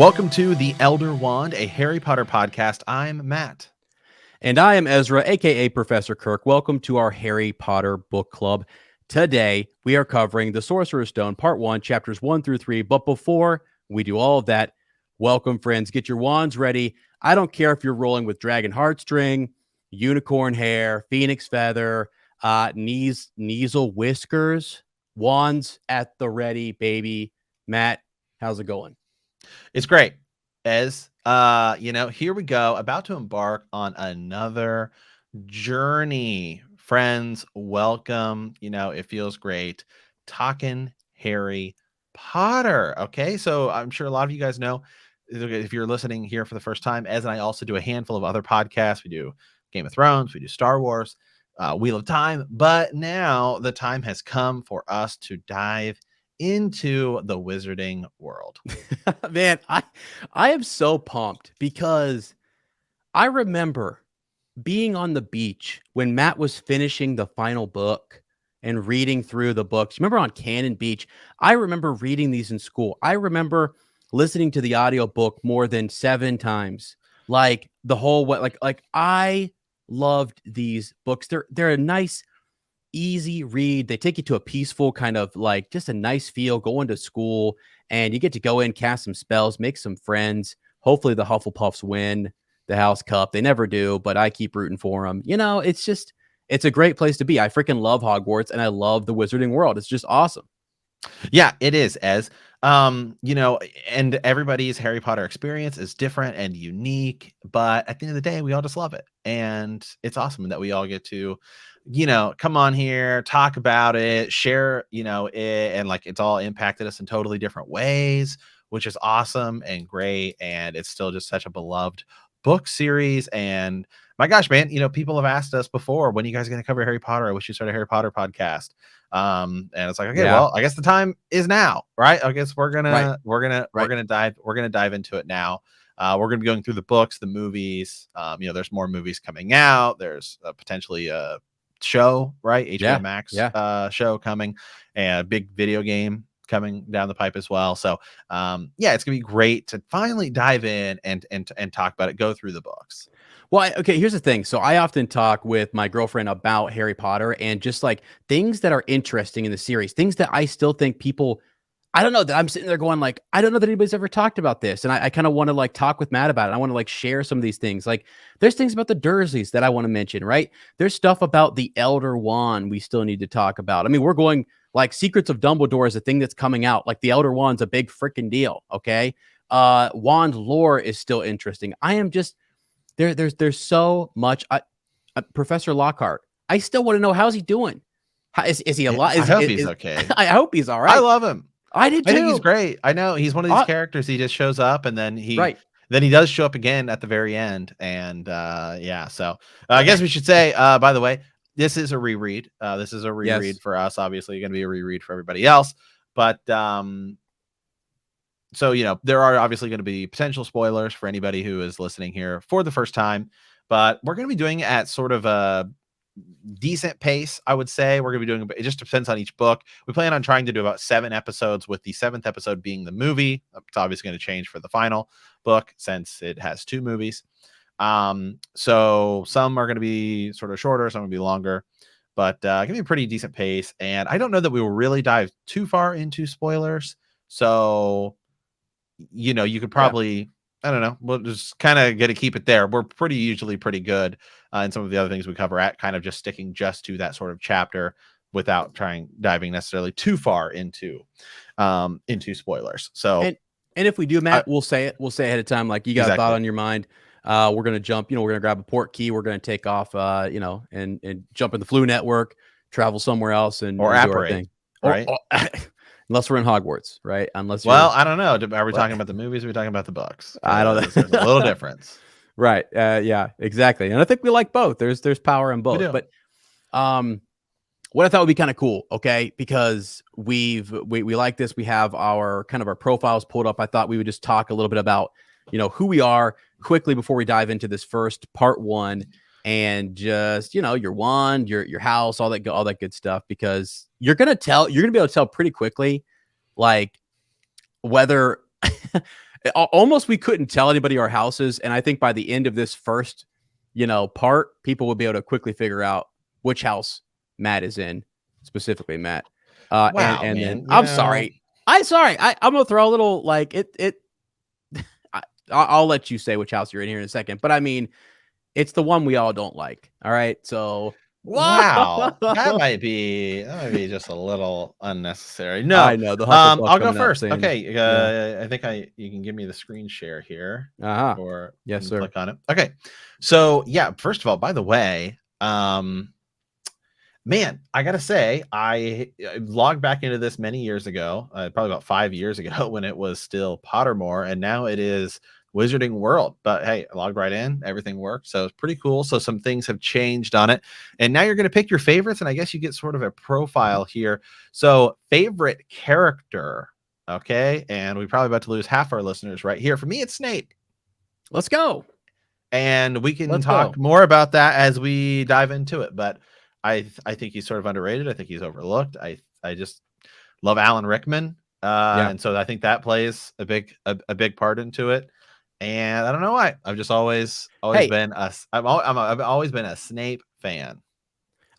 Welcome to The Elder Wand, a Harry Potter podcast. I'm Matt. And I am Ezra, aka Professor Kirk. Welcome to our Harry Potter book club. Today, we are covering The Sorcerer's Stone, Part 1, Chapters 1 through 3. But before we do all of that, welcome, friends. Get your wands ready. I don't care if you're rolling with Dragon Heartstring, Unicorn Hair, Phoenix Feather, Kneasel Whiskers, wands at the ready, baby. Matt, how's it going? It's great. Here we go. About to embark on another journey. Friends, welcome. It feels great. Talking Harry Potter. Okay, so I'm sure a lot of you guys know, if you're listening here for the first time, Ez and I also do a handful of other podcasts. We do Game of Thrones, we do Star Wars, Wheel of Time, but now the time has come for us to dive into the wizarding world. Man, I am so pumped because I remember being on the beach when Matt was finishing the final book and reading through the books. Remember on Cannon Beach? I remember reading these in school. I remember listening to the audiobook more than 7 times. Like the whole way, like I loved these books. They're a nice, easy read. They take you to a peaceful kind of like just a nice feel going to school, and you get to go in, cast some spells, make some friends. Hopefully the Hufflepuffs win the House Cup. They never do, but I keep rooting for them. It's a great place to be. I freaking love Hogwarts and I love the wizarding world. It's just awesome. Yeah, it is, Ez. And everybody's Harry Potter experience is different and unique, but at the end of the day, we all just love it. And it's awesome that we all get to, come on here, talk about it, share, it, and like it's all impacted us in totally different ways, which is awesome and great. And it's still just such a beloved book series. And my gosh, man, people have asked us before, when are you guys going to cover Harry Potter? I wish you started a Harry Potter podcast. And it's like, okay, well, I guess the time is now, right? I guess we're gonna dive into it now. We're gonna be going through the books, the movies. There's more movies coming out. There's potentially a show, right? HBO Max show coming, and a big video game coming down the pipe as well. So it's gonna be great to finally dive in and talk about it, go through the books. Well, okay, here's the thing. So I often talk with my girlfriend about Harry Potter and just like things that are interesting in the series, things that I still think people, I don't know, that I'm sitting there going like, I don't know that anybody's ever talked about this. And I kind of want to like talk with Matt about it. I want to like share some of these things. Like there's things about the Dursleys that I want to mention, right? There's stuff about the Elder Wand we still need to talk about. I mean, we're going like Secrets of Dumbledore is a thing that's coming out. Like the Elder Wand's a big freaking deal, okay? Wand lore is still interesting. I am just... There's so much. Professor Lockhart, I still want to know, how's he doing? Is he alive? I hope he's okay. I hope he's all right. I love him. I did too. I think he's great. I know he's one of these characters. He just shows up, and then he does show up again at the very end. And so I guess we should say, by the way, this is a reread. This is a reread for us. Obviously, going to be a reread for everybody else. But so, there are obviously going to be potential spoilers for anybody who is listening here for the first time, but we're going to be doing it at sort of a decent pace, I would say. We're going to be doing, it just depends on each book. We plan on trying to do about 7 episodes, with the 7th episode being the movie. It's obviously going to change for the final book since it has 2 movies. So some are going to be sort of shorter, some will be longer, but it can be a pretty decent pace. And I don't know that we will really dive too far into spoilers. So you could probably, I don't know, we'll just kind of get to keep it there. We're usually pretty good in some of the other things we cover at kind of just sticking just to that sort of chapter without diving necessarily too far into spoilers. So, and if we do, Matt, we'll say ahead of time, like you got a thought on your mind. We're going to jump, we're going to grab a port key. We're going to take off, and jump in the Flu Network, travel somewhere else and or apparate, right? Unless we're in Hogwarts, right? I don't know. Are we talking about the movies? Or are we talking about the books? I don't know. There's a little difference. Right. Yeah, exactly. And I think we like both. There's power in both. But what I thought would be kind of cool, okay, because we like this. We have our profiles pulled up. I thought we would just talk a little bit about, who we are quickly before we dive into this first part 1. And just, your wand, your house, all that good stuff, because you're going to be able to tell pretty quickly, like whether Almost we couldn't tell anybody our houses, and I think by the end of this first, part, people would be able to quickly figure out which house Matt is in, specifically Matt. Wow, And then man. I'm sorry. I'm gonna throw a little like it. I'll let you say which house you're in here in a second, but I mean, it's the one we all don't like. All right, so Wow, that whoa, might be just a little unnecessary. No, I know the Hufflepuff I'll go coming out first. saying, Okay, yeah, I think you can give me the screen share here, uh-huh, or you yes, can sir. click on it. Okay, so yeah, first of all, by the way, man, I gotta say, I logged back into this many years ago, probably about 5 years ago, when it was still Pottermore, and now it is Wizarding World. But hey, I logged right in, everything worked, so it's pretty cool. So some things have changed on it, and now you're gonna pick your favorites, and I guess you get sort of a profile here. So favorite character, okay, and we're probably about to lose half our listeners right here. For me, it's Snape. Let's go. And we can Let's talk go. more about that as we dive into it. But I think he's sort of underrated. I think he's overlooked. I just love Alan Rickman, Yeah. and so I think that plays a big part into it. And I don't know why. I've just always Hey, been I've always been a Snape fan.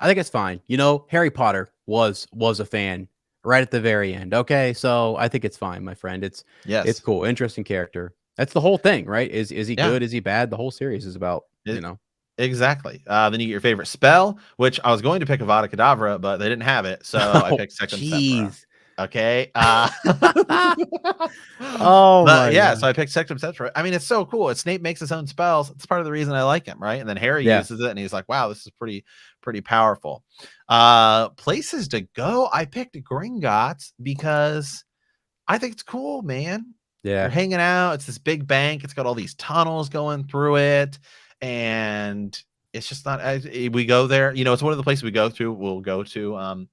I think it's fine. Harry Potter was a fan right at the very end. Okay, so I think it's fine, my friend. It's Yes. cool, interesting character. That's the whole thing, right? Is he Yeah. good? Is he bad? The whole series is about It- exactly. Then you get your favorite spell, which I was going to pick Avada Kedavra, but they didn't have it, so I Oh, picked Sectum Sempra. jeez. Okay. Oh But my yeah, so god. I picked Sectum Sempra. I mean, it's so cool. Snape makes his own spells. It's part of the reason I like him, right? And then Harry Yeah. uses it, and he's like, "Wow, this is pretty powerful." Places to go. I picked Gringotts because I think it's cool, man. You're Yeah. hanging out. It's this big bank. It's got all these tunnels going through it, and it's just not. We go there. It's one of the places we go to. We'll go to.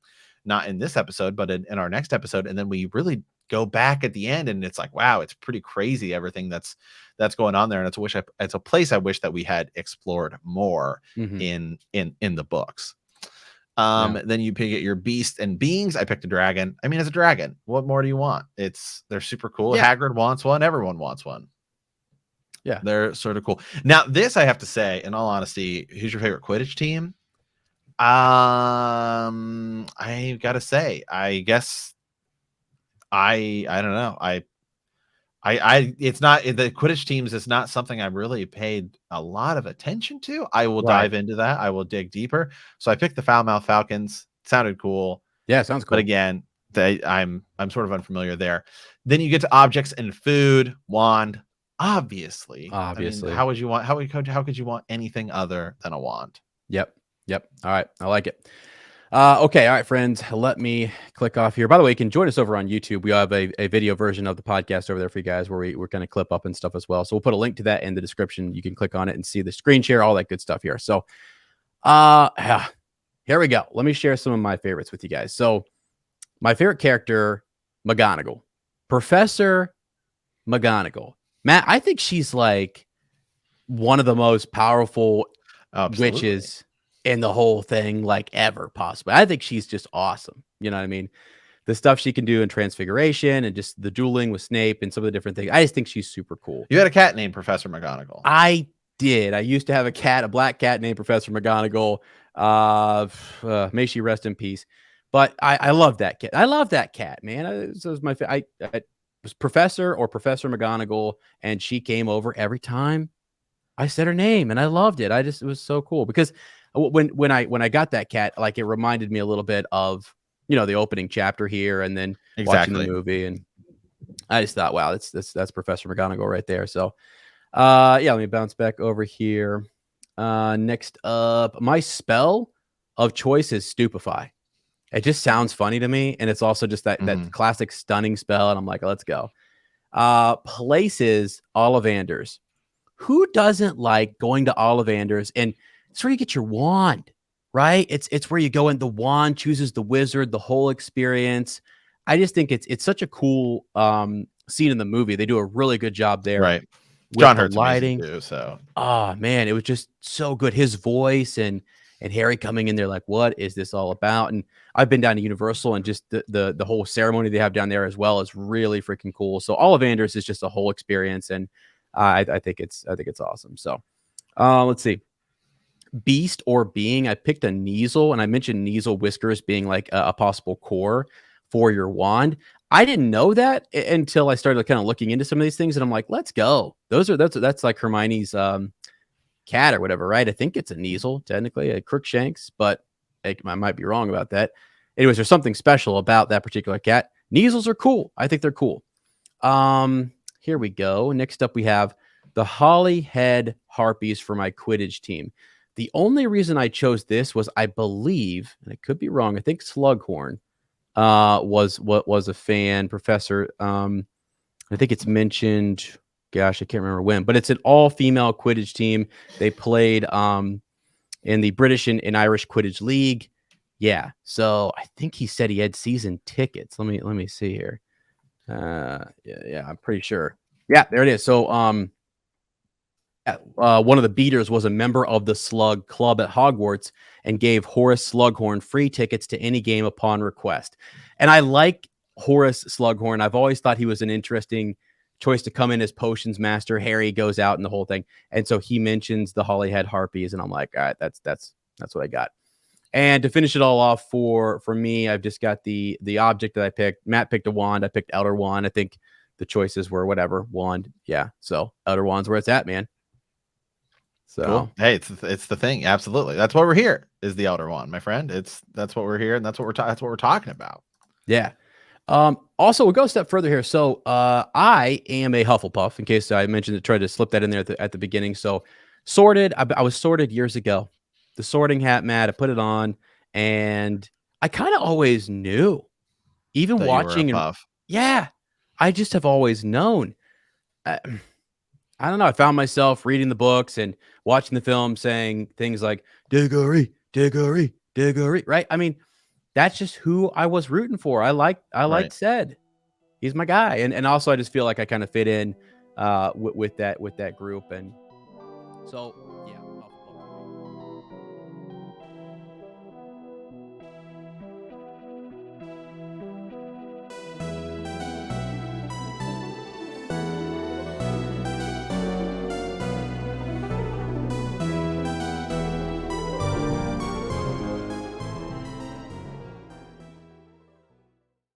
Not in this episode, but in our next episode, and then we really go back at the end, and it's like, wow, it's pretty crazy everything that's going on there, and it's a place I wish that we had explored more Mhm. in the books. Yeah. Then you pick your beast and beings. I picked a dragon. I mean, it's a dragon. What more do you want? They're super cool. Yeah. Hagrid wants one. Everyone wants one. Yeah. They're sort of cool. Now, this I have to say, in all honesty, who's your favorite Quidditch team? I gotta say, I guess I don't know. It's not the Quidditch teams is not something I really paid a lot of attention to. I will Right. dive into that. I will dig deeper. So I picked the Foulmouth Falcons. Sounded cool. Yeah, sounds But cool. again, I'm sort of unfamiliar there. Then you get to objects and food, wand, obviously. I mean, Obviously. how could you want anything other than a wand? Yep. All right. I like it. Okay. All right, friends. Let me click off here. By the way, you can join us over on YouTube. We have a video version of the podcast over there for you guys where we're going to clip up and stuff as well. So we'll put a link to that in the description. You can click on it and see the screen share, all that good stuff here. So here we go. Let me share some of my favorites with you guys. So my favorite character, McGonagall. Professor McGonagall. Matt, I think she's like one of the most powerful Absolutely. witches in the whole thing, like ever possible. I think she's just awesome. You know what I mean? The stuff she can do in Transfiguration and just the dueling with Snape and some of the different things. I just think she's super cool. You had a cat named Professor McGonagall. I did. I used to have a black cat named Professor McGonagall. May she rest in peace. But I love that cat. I love that cat, man. It was my I was Professor McGonagall, and she came over every time I said her name, and I loved it. It was so cool because when I got that cat, like it reminded me a little bit of the opening chapter here, and then watching the movie, and I just thought, wow, that's Professor McGonagall right there. So, yeah, let me bounce back over here. Next up, my spell of choice is Stupefy. It just sounds funny to me, and it's also just that classic stunning spell, and I'm like, let's go. Places Ollivanders. Who doesn't like going to Ollivanders? And it's where you get your wand, right? It's where you go and the wand chooses the wizard, the whole experience. I just think it's such a cool scene in the movie. They do a really good job there. Right. With John the Hurt's lighting amazing too, so. Oh man, it was just so good. His voice and and Harry coming in there like, what is this all about? And I've been down to Universal, and just the whole ceremony they have down there as well is really freaking cool. So Ollivanders is just a whole experience, and I think it's awesome. So let's see. Beast or being, I picked a Kneasel, and I mentioned Kneasel whiskers being like a possible core for your wand. I didn't know that until I started kind of looking into some of these things, and I'm like, let's go. That's like Hermione's cat or whatever, right? I think it's a Kneasel, technically, a Crookshanks, but I might be wrong about that. Anyways, there's something special about that particular cat. Kneasels are cool. I think they're cool. Here we go. Next up, we have the Holyhead Harpies for my Quidditch team. The only reason I chose this was, I believe, and I could be wrong, I think Slughorn was a fan. Professor, I think it's mentioned, gosh, I can't remember when, but it's an all-female Quidditch team. They played in the British and Irish Quidditch League. Yeah, so I think he said he had season tickets. Let me see here. Yeah, I'm pretty sure. Yeah, there it is. So one of the beaters was a member of the Slug Club at Hogwarts and gave Horace Slughorn free tickets to any game upon request. And I like Horace Slughorn. I've always thought he was an interesting choice to come in as potions master. Harry goes out and the whole thing. And so he mentions the Holyhead Harpies, and I'm like, all right, that's what I got. And to finish it all off for me, I've just got the object that I picked. Matt picked a wand. I picked Elder Wand. I think the choices were whatever. Wand. Yeah. So Elder Wand's where it's at, man. So cool. Hey, it's the thing. Absolutely. That's why we're here, is the Elder Wand, my friend. That's what we're here, and that's what we're talking about. Yeah. Also, we'll go a step further here. So I am a Hufflepuff, in case I mentioned to try to slip that in there at the beginning. So sorted. I was sorted years ago. The sorting hat, Matt, I put it on, and I kind of always knew, even that watching. You were a puff. Yeah, I just have always known. I don't know. I found myself reading the books and watching the film saying things like Diggory, Diggory, Diggory, right? I mean, that's just who I was rooting for. I liked Ced. He's my guy. And also I just feel like I kind of fit in with that group. And so